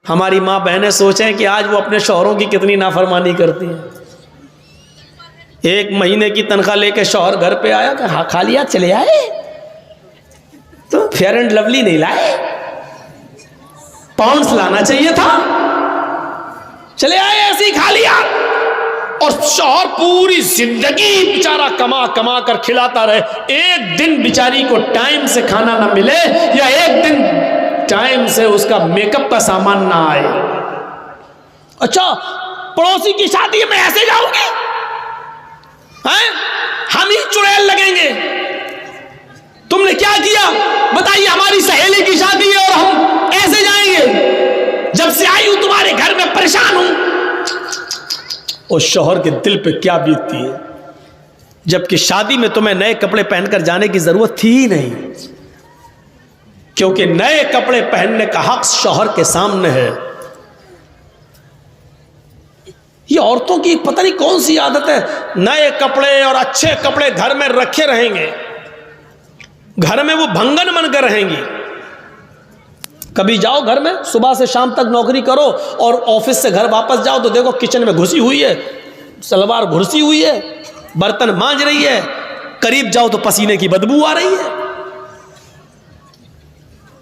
ہماری ماں بہنیں سوچیں کہ آج وہ اپنے شوہروں کی کتنی نافرمانی کرتی ہیں. 1 مہینے کی تنخواہ لے کے شوہر گھر پہ آیا کہ ہاں خالی ہاتھ چلے آئے تو فیئر اینڈ لولی نہیں لائے, پاؤنڈز لانا چاہیے تھا, چلے آئے ایسی خالی ہاتھ. اور شوہر پوری زندگی بیچارہ کما کما کر کھلاتا رہے, ایک دن بیچاری کو ٹائم سے کھانا نہ ملے یا ایک دن ٹائم سے اس کا میک اپ کا سامان نہ آئے. اچھا پڑوسی کی شادی میں ایسے جاؤں گے, ہم ہی چڑیل لگیں گے, تم نے کیا کیا بتائیے, ہماری سہیلی کی شادی ہے اور ہم ایسے جائیں گے, جب سے آئی ہوں تمہارے گھر میں پریشان ہوں. اور شوہر کے دل پہ کیا بیتتی ہے, جبکہ شادی میں تمہیں نئے کپڑے پہن کر جانے کی ضرورت تھی ہی نہیں, کیونکہ نئے کپڑے پہننے کا حق شوہر کے سامنے ہے. یہ عورتوں کی پتہ نہیں کون سی عادت ہے, نئے کپڑے اور اچھے کپڑے گھر میں رکھے رہیں گے, گھر میں وہ بھنگن بن کر رہیں گی. کبھی جاؤ گھر میں, صبح سے شام تک نوکری کرو اور آفس سے گھر واپس جاؤ تو دیکھو کچن میں گھسی ہوئی ہے, سلوار گھسی ہوئی ہے, برتن مانج رہی ہے, قریب جاؤ تو پسینے کی بدبو آ رہی ہے.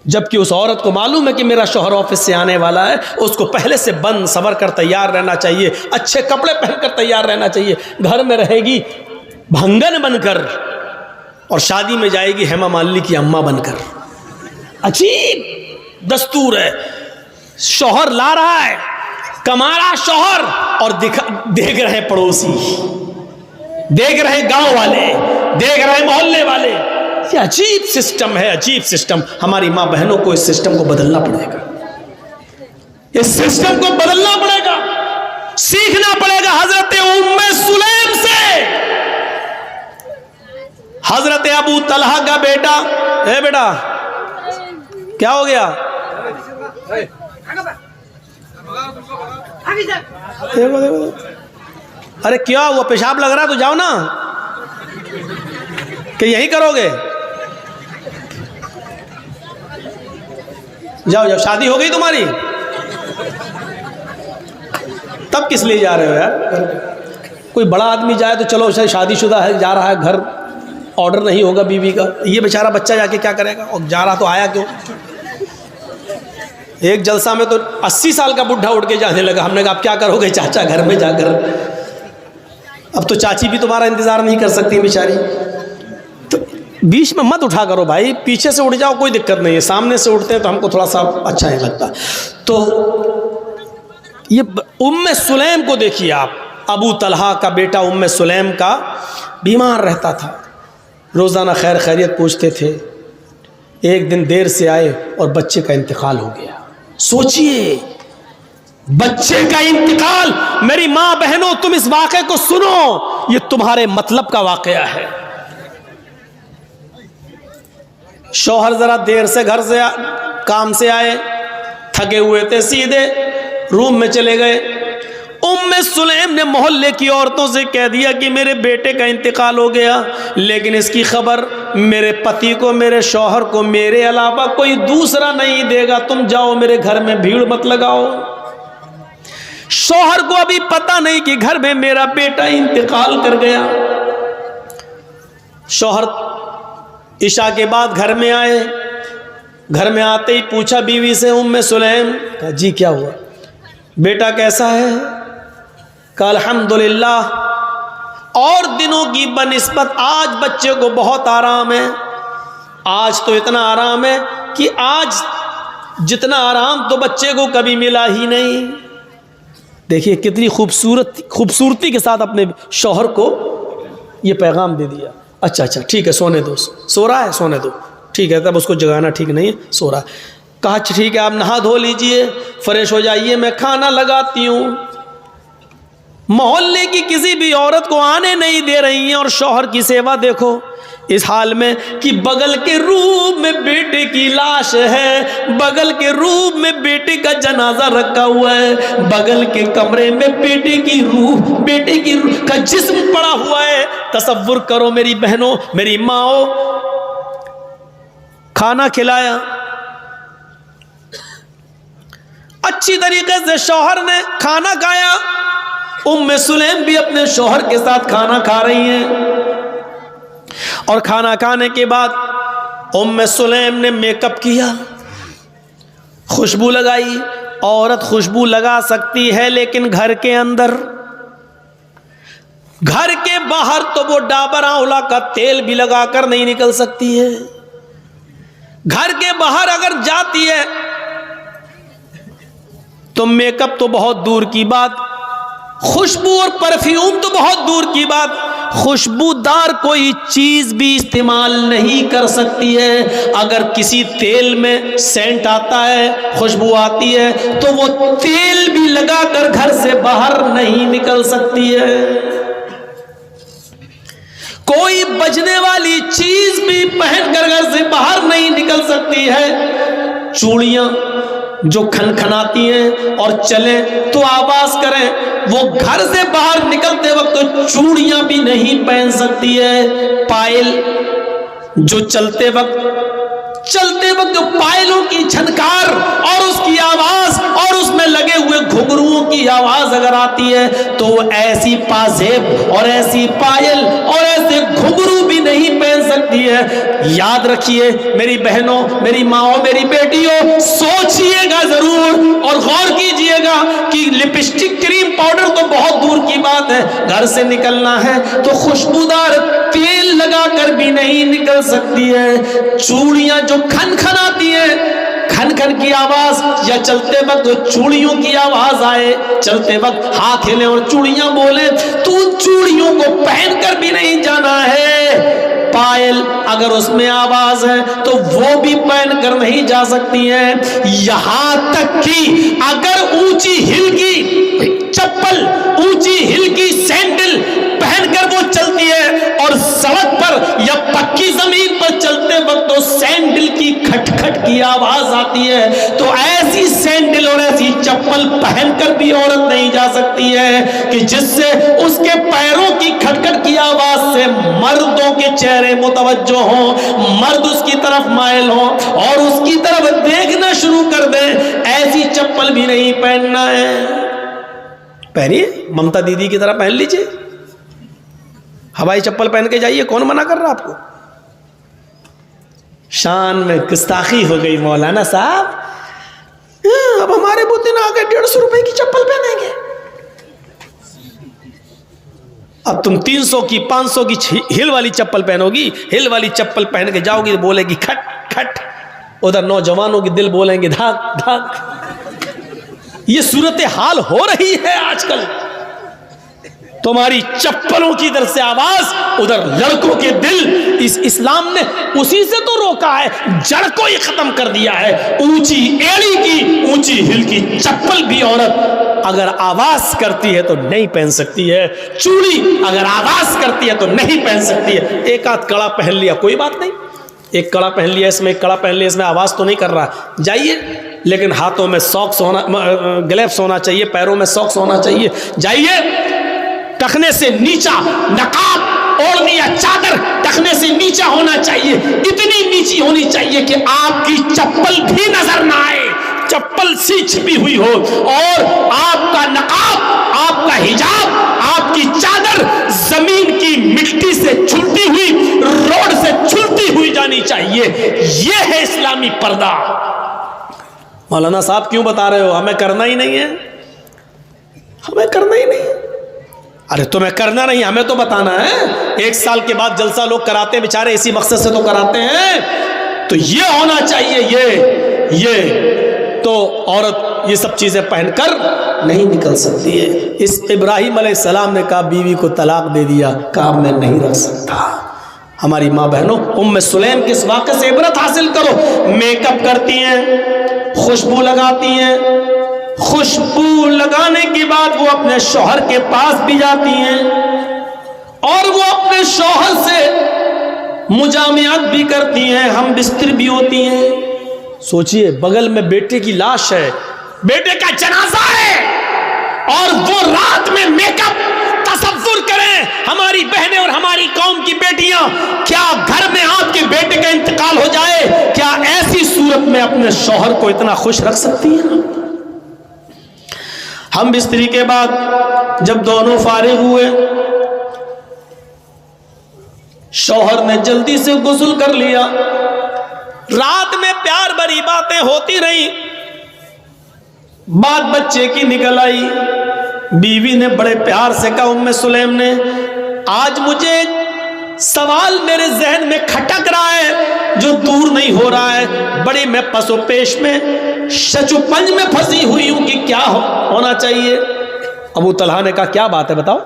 جبکہ اس عورت کو معلوم ہے کہ میرا شوہر آفس سے آنے والا ہے, اس کو پہلے سے بند سنور کر تیار رہنا چاہیے, اچھے کپڑے پہن کر تیار رہنا چاہیے. گھر میں رہے گی بھنگن بن کر اور شادی میں جائے گی ہیما مالنی کی اماں بن کر. عجیب دستور ہے. شوہر لا رہا ہے, کما رہا شوہر, اور دیکھ رہے پڑوسی, دیکھ رہے گاؤں والے, دیکھ رہے محلے والے. یہ عجیب سسٹم ہے, عجیب سسٹم. ہماری ماں بہنوں کو اس سسٹم کو بدلنا پڑے گا, اس سسٹم کو بدلنا پڑے گا, سیکھنا پڑے گا حضرت ام سلیم سے. حضرت ابو طلحہ کا بیٹا, اے بیٹا کیا ہو گیا, ارے کیا ہوا, پیشاب لگ رہا تو جاؤ نا, کہ یہی کرو گے, جاؤ جاؤ, شادی ہو گئی تمہاری, تب کس لیے جا رہے ہو یار. کوئی بڑا آدمی جائے تو چلو شادی شدہ ہے جا رہا ہے, گھر آرڈر نہیں ہوگا بیوی کا, یہ بیچارہ بچہ جا کے کیا کرے گا, اور جا رہا تو آیا کیوں. ایک جلسہ میں تو 80 سال کا بڈھا اٹھ کے جانے لگا. ہم نے کہا اب کیا کرو گے چاچا گھر میں جا کر, اب تو چاچی بھی تمہارا انتظار نہیں کر سکتی بیچاری. تو بیچ میں مت اٹھا کرو بھائی, پیچھے سے اٹھ جاؤ, کوئی دقت نہیں ہے. سامنے سے اٹھتے ہیں تو ہم کو تھوڑا سا اچھا نہیں لگتا. تو یہ ام سلیم کو دیکھیے آپ, ابو طلحہ کا بیٹا ام سلیم کا بیمار رہتا تھا, روزانہ خیر خیریت پوچھتے تھے. ایک دن دیر سے آئے اور بچے کا انتقال ہو گیا. سوچئے بچے کا انتقال. میری ماں بہنوں تم اس واقعے کو سنو, یہ تمہارے مطلب کا واقعہ ہے. شوہر ذرا دیر سے گھر سے کام سے آئے, تھکے ہوئے تھے, سیدھے روم میں چلے گئے. ام سلیم نے محلے کی عورتوں سے کہہ دیا کہ میرے بیٹے کا انتقال ہو گیا, لیکن اس کی خبر میرے پتی کو, میرے شوہر کو میرے علاوہ کوئی دوسرا نہیں دے گا. تم جاؤ, میرے گھر میں بھیڑ مت لگاؤ. شوہر کو ابھی پتہ نہیں کہ گھر میں میرا بیٹا انتقال کر گیا. شوہر عشاء کے بعد گھر میں آئے. گھر میں آتے ہی پوچھا بیوی سے, ام سلیم, کہا جی کیا ہوا, بیٹا کیسا ہے. کہا الحمدللہ, اور دنوں کی بنسبت آج بچے کو بہت آرام ہے. آج تو اتنا آرام ہے کہ آج جتنا آرام تو بچے کو کبھی ملا ہی نہیں. دیکھیے کتنی خوبصورتی کے ساتھ اپنے شوہر کو یہ پیغام دے دیا. اچھا اچھا ٹھیک ہے, سونے دو, سو رہا ہے, سونے دو, ٹھیک ہے. تب اس کو جگانا ٹھیک نہیں ہے, سو رہا ہے. کہا ٹھیک ہے آپ نہا دھو لیجئے, فریش ہو جائیے, میں کھانا لگاتی ہوں. محلے کی کسی بھی عورت کو آنے نہیں دے رہی ہیں, اور شوہر کی سیوا دیکھو اس حال میں کہ بغل کے روم میں بیٹے کی لاش ہے, بغل کے روم میں بیٹے کا جنازہ رکھا ہوا ہے, بغل کے کمرے میں بیٹے کی روح کا جسم پڑا ہوا ہے. تصور کرو میری بہنوں, میری ماؤں, کھانا کھلایا, اچھی طریقے سے شوہر نے کھانا کھایا، ام سلیم بھی اپنے شوہر کے ساتھ کھانا کھا رہی ہیں، اور کھانا کھانے کے بعد ام سلیم نے میک اپ کیا، خوشبو لگائی۔ عورت خوشبو لگا سکتی ہے لیکن گھر کے اندر، گھر کے باہر تو وہ ڈابر آنولا کا تیل بھی لگا کر نہیں نکل سکتی ہے۔ گھر کے باہر اگر جاتی ہے تو میک اپ تو بہت دور کی بات، خوشبو اور پرفیوم تو بہت دور کی بات، خوشبودار کوئی چیز بھی استعمال نہیں کر سکتی ہے۔ اگر کسی تیل میں سینٹ آتا ہے، خوشبو آتی ہے، تو وہ تیل بھی لگا کر گھر سے باہر نہیں نکل سکتی ہے۔ کوئی بجنے والی چیز بھی پہن کر گھر سے باہر نہیں نکل سکتی ہے۔ چوڑیاں جو کھنکھناتی ہیں اور چلیں تو آواز کریں، وہ گھر سے باہر نکلتے وقت تو چوڑیاں بھی نہیں پہن سکتی ہے۔ پائل جو چلتے وقت جو پائلوں کی جھنکار اور اس کی آواز اور اس میں لگے ہوئے گھنگروؤں کی آواز اگر آتی ہے تو وہ ایسی پازیب اور ایسی پائل اور ایسے گھنگرو بھی نہیں پہن سکتی ہے۔ یاد رکھیے میری بہنوں، میری ماؤں، میری بیٹیوں، سوچئے گا ضرور اور غور کیجئے گا کہ لپسٹک، کریم، پاؤڈر تو بہت دور کی بات ہے، گھر سے نکلنا ہے تو خوشبودار تیل لگا کر بھی نہیں نکل سکتی ہے۔ چوڑیاں جو کھنکھناتی ہیں، کھن کھن کی آواز، یا چلتے وقت چوڑیوں کی آواز آئے، چلتے وقت ہاتھ ہلیں اور چوڑیاں بولیں، تو ان چوڑیوں کو پہن کر بھی نہیں جانا ہے۔ پائل اگر اس میں آواز ہے تو وہ بھی پہن کر نہیں جا سکتی ہیں۔ یہاں تک کہ اگر اونچی ہل کی چپل، اونچی ہل کی سینڈل پہن کر وہ چلتی ہے اور سڑک پر یا پکی زمین پر چلتے وقت تو سینڈل کی کھٹ کھٹ کی آواز آتی ہے، تو ایسی سینڈل اور ایسی چپل پہن کر بھی عورت نہیں جا سکتی ہے کہ جس سے اس کے پیروں کی کھٹ کھٹ کی آواز سے مردوں کے چہرے متوجہ ہوں، مرد اس کی طرف مائل ہوں اور اس کی طرف دیکھنا شروع کر دیں۔ ایسی چپل بھی نہیں پہننا ہے۔ پہنیے، ممتا دیدی کی طرح پہن لیجئے، ہوائی چپل پہن کے جائیے، کون منع کر رہا آپ کو؟ شان میں گستاخی ہو گئی مولانا صاحب، اب ہمارے بوتے نہ آگے 150 روپے کی چپل پہنیں گے، اب تم 300 کی 500 کی ہل والی چپل پہنو گی، ہل والی چپل پہن کے جاؤ گی، بولے گی کھٹ کھٹ، ادھر نوجوانوں کی دل بولیں گے دھاک دھاک۔ یہ صورتحال ہو رہی ہے آج کل، تمہاری چپلوں کی ادھر سے آواز، ادھر لڑکوں کے دل۔ اس اسلام نے اسی سے تو روکا ہے، جڑ کو ہی ختم کر دیا ہے۔ اونچی ایڑی کی، اونچی ہل کی چپل بھی عورت اگر آواز کرتی ہے تو نہیں پہن سکتی ہے، چوڑی اگر آواز کرتی ہے تو نہیں پہن سکتی ہے۔ ایک آدھ کڑا پہن لیا کوئی بات نہیں، ایک کڑا پہن لیا اس میں، ایک کڑا پہن لیا اس میں، آواز تو نہیں کر رہا، جائیے، لیکن ہاتھوں میں ساکس ہونا، گلیوز ہونا چاہیے، پیروں میں ساکس ہونا چاہیے، جائیے۔ ٹخنے سے نیچا نقاب اوڑھنی یا چادر ٹخنے سے نیچا ہونا چاہیے، اتنی نیچی ہونی چاہیے کہ آپ کی چپل بھی نظر نہ آئے، چپل سی چھپی ہوئی ہو، اور آپ کا نقاب، آپ کا حجاب، آپ کی چادر زمین کی مٹی سے چھلتی ہوئی، روڈ سے چھلتی ہوئی جانی چاہیے۔ یہ ہے اسلامی پردہ۔ مولانا صاحب کیوں بتا رہے ہو؟ ہمیں کرنا ہی نہیں ہے، ہمیں کرنا ہی نہیں ہے۔ ارے تمہیں کرنا نہیں، ہمیں تو بتانا ہے۔ 1 سال کے بعد جلسہ لوگ کراتے ہیں بیچارے، اسی مقصد سے تو کراتے ہیں، تو یہ ہونا چاہیے۔ یہ تو عورت یہ سب چیزیں پہن کر نہیں نکل سکتی ہے۔ اس ابراہیم علیہ السلام نے کہا بیوی کو طلاق دے دیا، کہا میں نہیں رکھ سکتا۔ ہماری ماں بہنوں، ام سلیم کے اس واقعے سے عبرت حاصل کرو۔ میک اپ کرتی ہیں، خوشبو لگاتی ہیں، خوشبو لگانے کے بعد وہ اپنے شوہر کے پاس بھی جاتی ہیں اور وہ اپنے شوہر سے مجامعت بھی کرتی ہیں، ہم بستر بھی ہوتی ہیں۔ سوچئے بغل میں بیٹے کی لاش ہے، بیٹے کا جنازہ ہے، اور وہ رات میں میک اپ۔ تصور کریں ہماری بہنیں اور ہماری قوم کی بیٹیاں، کیا گھر میں آپ کے بیٹے کا انتقال ہو جائے، کیا ایسی صورت میں اپنے شوہر کو اتنا خوش رکھ سکتی ہیں؟ ہم بستری کے بعد جب دونوں فارغ ہوئے، شوہر نے جلدی سے غسل کر لیا۔ رات میں پیار بھری باتیں ہوتی رہی، بات بچے کی نکل آئی۔ بیوی نے بڑے پیار سے کہا، ام سلیم نے، آج مجھے ایک سوال میرے ذہن میں کھٹک رہا ہے جو دور نہیں ہو رہا ہے، بڑی میں پس و پیش میں شچ و پنج میں پھنسی ہوئی ہوں کہ کیا ہونا چاہیے۔ ابو طلحہ نے کہا، کیا بات ہے بتاؤ۔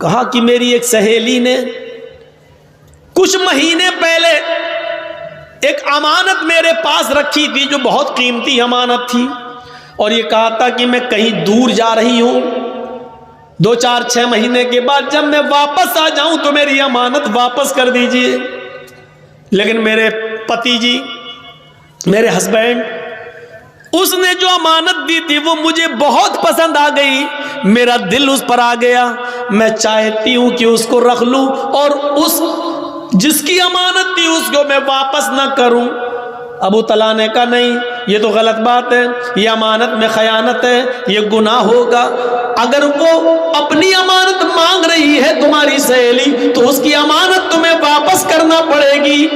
کہا کہ میری ایک سہیلی نے کچھ مہینے پہلے ایک امانت میرے پاس رکھی تھی جو بہت قیمتی امانت تھی، اور یہ کہا تھا کہ میں کہیں دور جا رہی ہوں، 2-4-6 مہینے کے بعد جب میں واپس آ جاؤں تو میری امانت واپس کر دیجئے۔ لیکن میرے پتی جی، میرے ہسبینڈ، اس نے جو امانت دی تھی وہ مجھے بہت پسند آ گئی، میرا دل اس پر آ گیا، میں چاہتی ہوں کہ اس کو رکھ لوں اور اس جس کی امانت تھی اس کو میں واپس نہ کروں۔ ابو طلحہ نے کہا، نہیں، یہ تو غلط بات ہے، یہ امانت میں خیانت ہے، یہ گناہ ہوگا۔ اگر وہ اپنی امانت مانگ رہی ہے تمہاری سہیلی تو اس کی امانت تمہیں واپس کرنا پڑے گی۔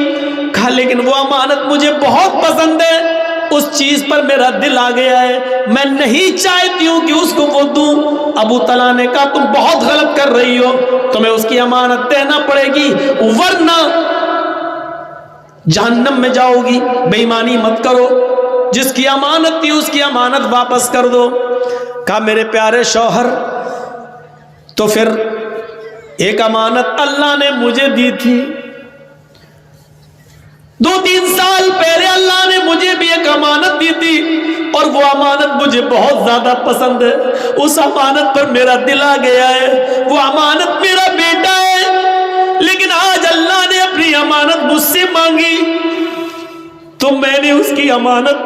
کہا، لیکن وہ امانت مجھے بہت پسند ہے، اس چیز پر میرا دل آ گیا ہے، میں نہیں چاہتی ہوں کہ اس کو وہ دوں۔ ابو طلحہ نے کہا، تم بہت غلط کر رہی ہو، تمہیں اس کی امانت دینا پڑے گی ورنہ جہنم میں جاؤ گی۔ بے ایمانی مت کرو، جس کی امانت تھی اس کی امانت واپس کر دو۔ کہا، میرے پیارے شوہر، تو پھر ایک امانت اللہ نے مجھے دی تھی، 2-3 سال پہلے اللہ نے مجھے بھی ایک امانت دی تھی، اور وہ امانت مجھے بہت زیادہ پسند ہے، اس امانت پر میرا دل آ گیا ہے، وہ امانت میرا بیٹا ہے، لیکن آج اللہ نے اپنی امانت مجھ سے مانگی تو میں نے اس کی امانت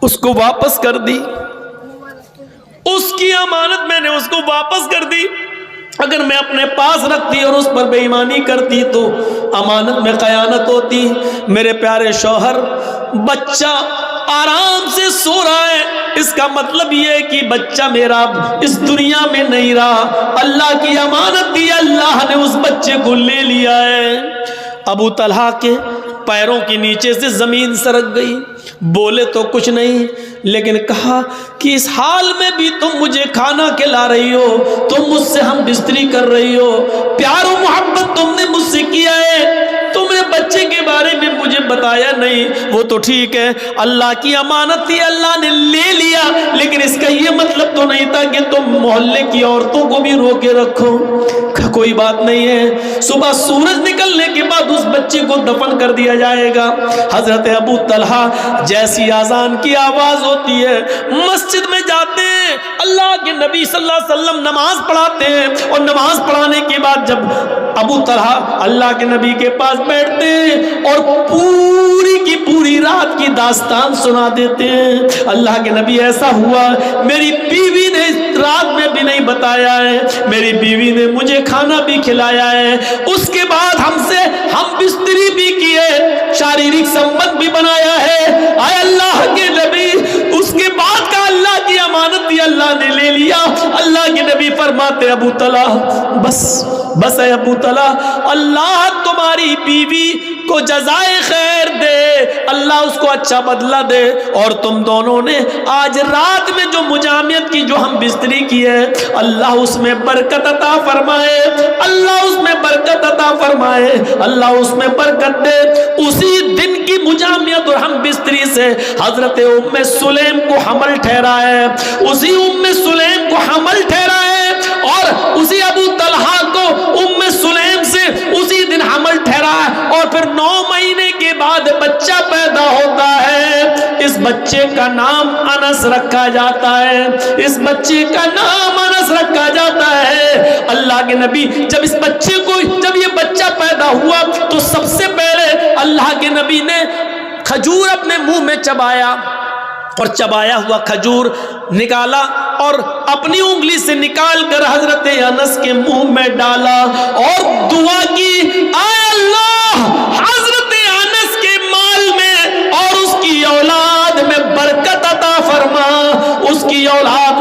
اس کو واپس کر دی، اس کی امانت میں نے اس کو واپس کر دی۔ اگر میں اپنے پاس رکھتی اور اس پر بے ایمانی کرتی تو امانت میں خیانت ہوتی۔ میرے پیارے شوہر، بچہ آرام سے سو رہا ہے، اس کا مطلب یہ ہے کہ بچہ میرا اس دنیا میں نہیں رہا، اللہ کی امانت دی، اللہ نے اس بچے کو لے لیا ہے۔ ابو طلحہ کے پیروں کے نیچے سے زمین سرک گئی، بولے تو کچھ نہیں، لیکن کہا کہ اس حال میں بھی تم مجھے کھانا کھلا رہی ہو، تم مجھ سے ہم بستری کر رہی ہو، پیار و محبت تم نے مجھ سے کیا ہے، تم نے بچے کے بارے میں مجھے بتایا نہیں۔ وہ تو ٹھیک ہے، اللہ کی امانت تھی، اللہ نے لے لیا، لیکن اس کا یہ مطلب تو نہیں تھا کہ تم محلے کی عورتوں کو بھی روکے رکھو۔ کوئی بات نہیں ہے، صبح سورج نکلنے کے بعد اس بچے کو دفن کر دیا جائے گا۔ حضرت ابو طلحہ جیسی اذان کی آواز ہوتی ہے، مسجد میں جاتے ہیں، اللہ کے نبی صلی اللہ علیہ وسلم نماز پڑھاتے ہیں، اور نماز پڑھانے کے بعد جب ابو طلحہ اللہ کے نبی کے پاس بیٹھتے ہیں اور پوری کی پوری رات کی داستان سنا دیتے ہیں، اللہ کے نبی، ایسا ہوا میری بیوی نے رات میں بھی نہیں بتایا ہے، میری بیوی نے مجھے کھانا بھی کھلایا ہے، اس کے بعد ہم بستری بھی کیے، شاریرک سمبند بھی بنایا ہے، اے اللہ کے نبی، اس کے بعد کا اللہ کی امانت دی، اللہ نے لے لیا۔ اللہ کے نبی فرماتے، ابو طلحہ بس اے ابو طلحہ، اللہ تمہاری بیوی کو جزائے خیر دے، اللہ اس کو اچھا بدلہ دے، اور تم دونوں نے آج رات میں جو مجامعت کی، جو ہم بستری کی ہے، اللہ اس میں برکت عطا فرمائے، اللہ اس میں برکت عطا فرمائے، اللہ اس میں برکت دے۔ اسی دن کی مجامعت اور ہم بستری سے حضرت ام سلیم کو حمل ٹھہرا ہے، اسی ام سلیم کو حمل ٹھہرا ہے، اور اسی ابو طلحہ کو ام سلیم سے اسی دن حمل ٹھہرا ہے، اور پھر 9 مہینے کے بعد بچہ پیدا ہوتا ہے۔ اس بچے کا نام انس رکھا جاتا ہے، اس بچے کا نام انس رکھا جاتا ہے۔ اللہ کے نبی جب یہ بچہ پیدا ہوا تو سب سے پہلے اللہ کے نبی نے کھجور اپنے منہ میں چبایا، اور چبایا ہوا کھجور نکالا اور اپنی انگلی سے نکال کر حضرت انس کے منہ میں ڈالا اور دعا کی، اے اللہ، حضرت انس کے مال میں اور اس کی اولاد میں برکت عطا فرما، اس کی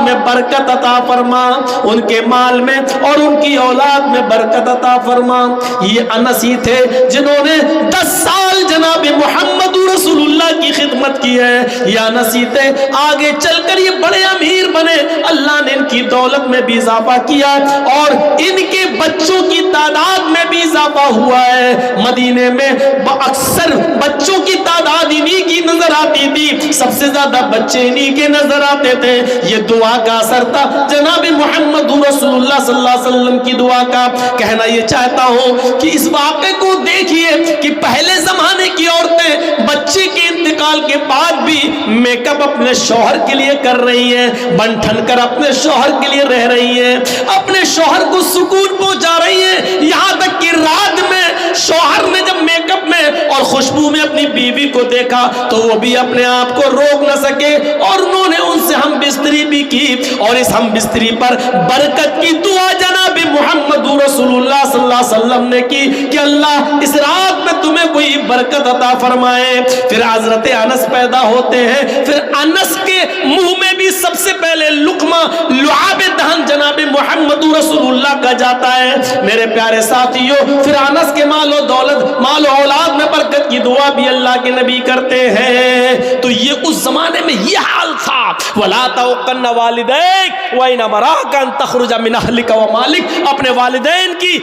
میں برکت عطا فرما, ان کے مال میں اور ان کی اولاد میں برکت عطا فرما. یہ انس ہی تھے جنہوں نے 10 سال جناب محمد رسول اللہ کی خدمت کی ہے. یہ انس ہی تھے, آگے چل کر یہ بڑے امیر بنے. اللہ نے ان کی دولت میں بھی اضافہ کیا اور ان کے بچوں کی تعداد میں بھی اضافہ ہوا ہے. مدینے میں اکثر بچوں کی تعداد انہی کی نظر آتی تھی, سب سے زیادہ بچے انہی کے نظر آتے تھے. یہ دعا کا اثر تھا جناب محمد رسول اللہ صلی اللہ علیہ وسلم کی دعا کا. کہنا یہ چاہتا ہوں کہ اس واقعے کو دیکھیے کہ پہلے زمانے کی عورتیں بچے کے انتقال کے بعد بھی میک اپ اپنے شوہر کے لیے کر رہی ہیں, بن ٹھن کر اپنے شوہر کے لیے رہ رہی ہیں, اپنے شوہر کو سکون پہنچا رہی ہیں. یہاں تک کہ رات میں شوہر نے جب میک اپ میں اور خوشبو میں اپنی بیوی کو دیکھا تو وہ بھی اپنے آپ کو روک نہ سکے اور انہوں نے ان سے ہم بستری بھی کی. اور اس ہم بستری پر برکت کی دعا جناب محمد رسول اللہ صلی اللہ علیہ وسلم نے کی کہ اللہ اس رات میں تمہیں کوئی برکت عطا فرمائے. پھر حضرت انس پیدا ہوتے ہیں. پھر انس کے منہ میں بھی سب سے پہلے لقمہ لعاب دہن جناب محمد رسول اللہ کا جاتا ہے. میرے پیارے ساتھیوں, پھر انس کے مال و دولت, مال و اولاد میں برکت کی دعا بھی اللہ کے نبی کرتے ہیں. تو یہ اس زمانے میں یہ حال تھا. وَلَا تَوْقَنَّ وَالِدَيْكَ وَإِنْ أَمَرَاكَ أَن تَخْرُجَ مِنْ أَهْلِكَ وَمَالِكَ. اپنے والدین کی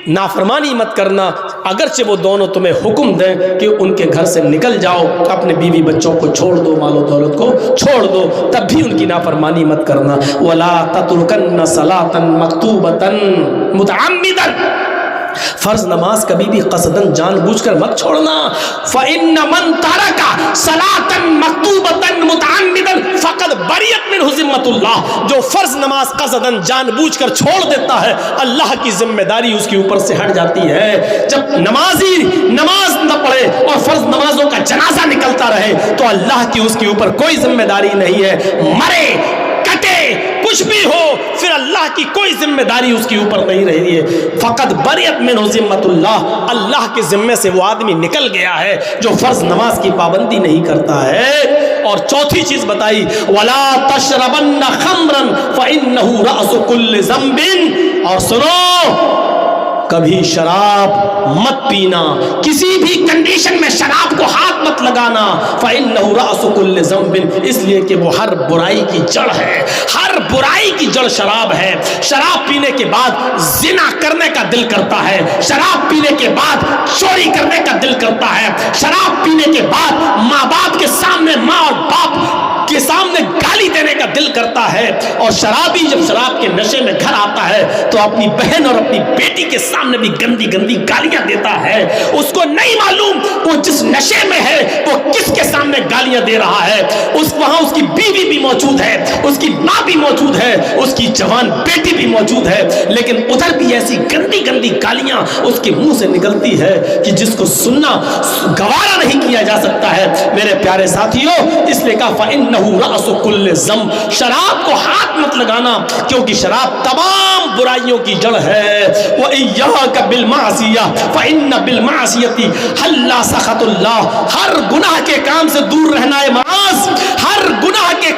نافرمانی مت کرنا, اگرچہ وہ دونوں تمہیں حکم دیں کہ ان کے گھر سے نکل جاؤ, اپنے بیوی بچوں کو چھوڑ دو, مال و دولت کو چھوڑ دو, تب بھی ان کی نافرمانی مت کرنا. وَلَا تَتْرُكَنَّ صَلَاةً مَكْتُوبَةً مُتَعَمِّدًا. فرض نماز کبھی بھی قصدن جان بوجھ کر مت چھوڑنا. فَإِنَّ مَن تَرَكَ صَلَاةً مَكْتُوبَةً مُتَعَمِّدًا فَقَدْ بَرِئَتْ مِنْهُ ذِمَّةُ اللَّهِ. جو فرض نماز قصدن جان بوجھ کر چھوڑ دیتا ہے, اللہ کی ذمہ داری اس کے اوپر سے ہٹ جاتی ہے. جب نمازی نماز نہ پڑھے اور فرض نمازوں کا جنازہ نکلتا رہے تو اللہ کی اس کے اوپر کوئی ذمہ داری نہیں ہے. مرے کٹے کچھ بھی ہو, پھر اللہ کی کوئی ذمہ داری اس کے اوپر نہیں رہی ہے. فقط بریت منہ ذمۃ اللہ, اللہ کے ذمے سے وہ آدمی نکل گیا ہے جو فرض نماز کی پابندی نہیں کرتا ہے. اور چوتھی چیز بتائی, ولا تشربن خمرا فانہ رأس کل ذنب. اور سنو, کبھی شراب مت پینا, کسی بھی کنڈیشن میں شراب کو ہاتھ مت لگانا. فإنہ رأس کل ذنب, اس لیے کہ وہ ہر برائی کی جڑ ہے. ہر برائی کی جڑ شراب ہے. شراب پینے کے بعد زنا کرنے کا دل کرتا ہے, شراب پینے کے بعد چوری کرنے کا دل کرتا ہے, شراب پینے کے بعد ماں باپ کے سامنے, ماں اور باپ کے سامنے گالی دینے کا دل کرتا ہے. اور شرابی جب شراب کے نشے میں گھر آتا ہے تو اپنی بہن اور اپنی بیٹی کے سامنے بھی گندی گندی گالیاں دیتا ہے. اس کو نہیں معلوم وہ جس نشے میں ہے وہ کس کے سامنے گالیاں دے رہا ہے. وہاں اس کی بیوی بھی موجود ہے, اس کی ماں بھی موجود ہے, اس کی جوان بیٹی بھی موجود ہے, لیکن ادھر بھی ایسی گندی گندی گالیاں اس کے منہ سے نکلتی ہے کہ جس کو سننا گوارا نہیں کیا جا سکتا ہے. میرے پیارے ساتھیوں, اس لیے کہا فإنہ رأس کل ذنب, شراب کو ہاتھ مت لگانا کیونکہ شراب تمام برائیوں کی جڑ ہے. وَإِيَّاكَ بِالْمَعْصِيَةِ فَإِنَّ بِالْمَعْصِيَةِ حَلَّ سَخَطُ اللَّهِ. ہر گناہ کے کام سے دور رہنا ہے معاذ, ہر گناہ کے